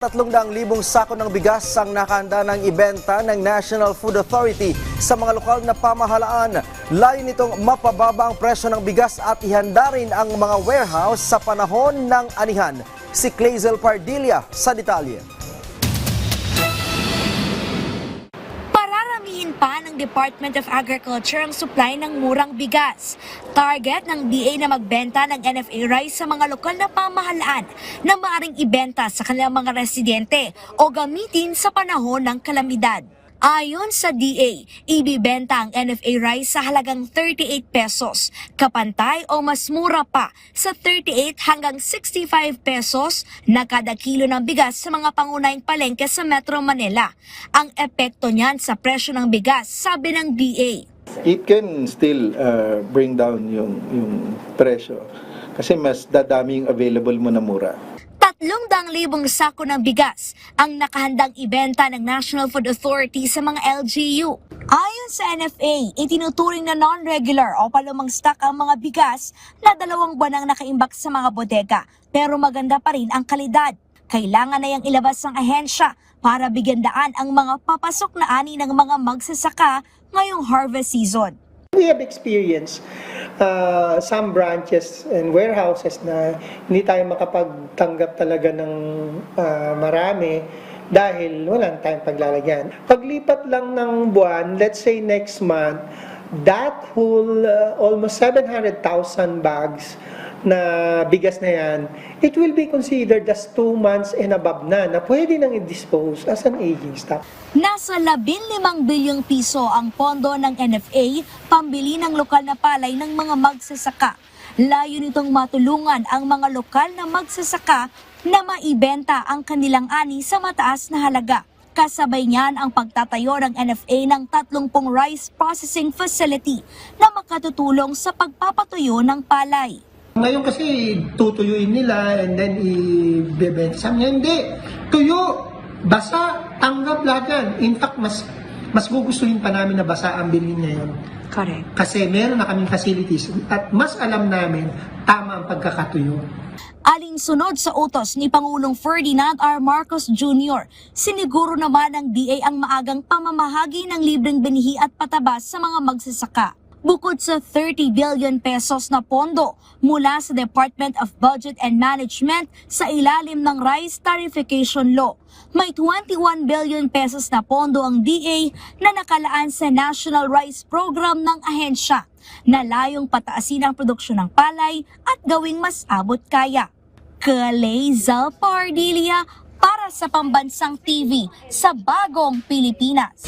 300,000 sako ng bigas ang nakahanda ng ibenta ng National Food Authority sa mga lokal na pamahalaan. Layo nitong mapababa ang presyo ng bigas at ihanda rin ang mga warehouse sa panahon ng anihan. Si Clazel Pardilla sa detalye. Pararamihin pa ng Department of Agriculture ang supply ng murang bigas. Target ng DA na magbenta ng NFA rice sa mga lokal na pamahalaan na maaaring ibenta sa kanilang mga residente o gamitin sa panahon ng kalamidad. Ayon sa DA, ibibenta ang NFA rice sa halagang 38 pesos, kapantay o mas mura pa sa 38 hanggang 65 pesos na kada kilo ng bigas sa mga pangunahing palengke sa Metro Manila. Ang epekto niyan sa presyo ng bigas, sabi ng DA. It can still bring down yung presyo kasi mas dadaming available mo na mura. 300,000 sako ng bigas ang nakahandang ibenta ng National Food Authority sa mga LGU. Ayon sa NFA, itinuturing na non-regular o palumang stock ang mga bigas na 2 buwan ang nakaimbak sa mga bodega, pero maganda pa rin ang kalidad. Kailangan na yang ilabas ng ahensya para bigyan daan ang mga papasok na ani ng mga magsasaka ngayong harvest season. We have experienced some branches and warehouses na hindi tayo makapagtanggap talaga ng marami dahil walang tayong paglalagyan. Paglipat lang ng buwan, let's say next month, that whole almost 700,000 bags na bigas na yan, it will be considered as 2 months and above na pwede nang i-dispose as an aging stock. Nasa 15 bilyong piso ang pondo ng NFA pambili ng lokal na palay ng mga magsasaka. Layo nitong matulungan ang mga lokal na magsasaka na maibenta ang kanilang ani sa mataas na halaga. Kasabay niyan ang pagtatayo ng NFA ng 30 rice processing facility na makatutulong sa pagpapatuyo ng palay. Ngayon kasi tutuyuin nila and then i-bebenta sa amin. Hindi. Tuyo, basa, tanggap lahat yan. In fact, mas gugustuhin pa namin na basa ang bilhin ngayon. Correct. Kasi meron na kaming facilities at mas alam namin tama ang pagkakatuyo. Alinsunod sa utos ni Pangulong Ferdinand R. Marcos Jr., siniguro naman ng DA ang maagang pamamahagi ng libreng binihi at patabas sa mga magsasaka. Bukod sa 30 billion pesos na pondo mula sa Department of Budget and Management sa ilalim ng Rice Tarification Law, may 21 billion pesos na pondo ang DA na nakalaan sa National Rice Program ng ahensya na layong pataasin ang produksyon ng palay at gawing mas abot kaya. Clazel Pardilla para sa Pambansang TV sa Bagong Pilipinas.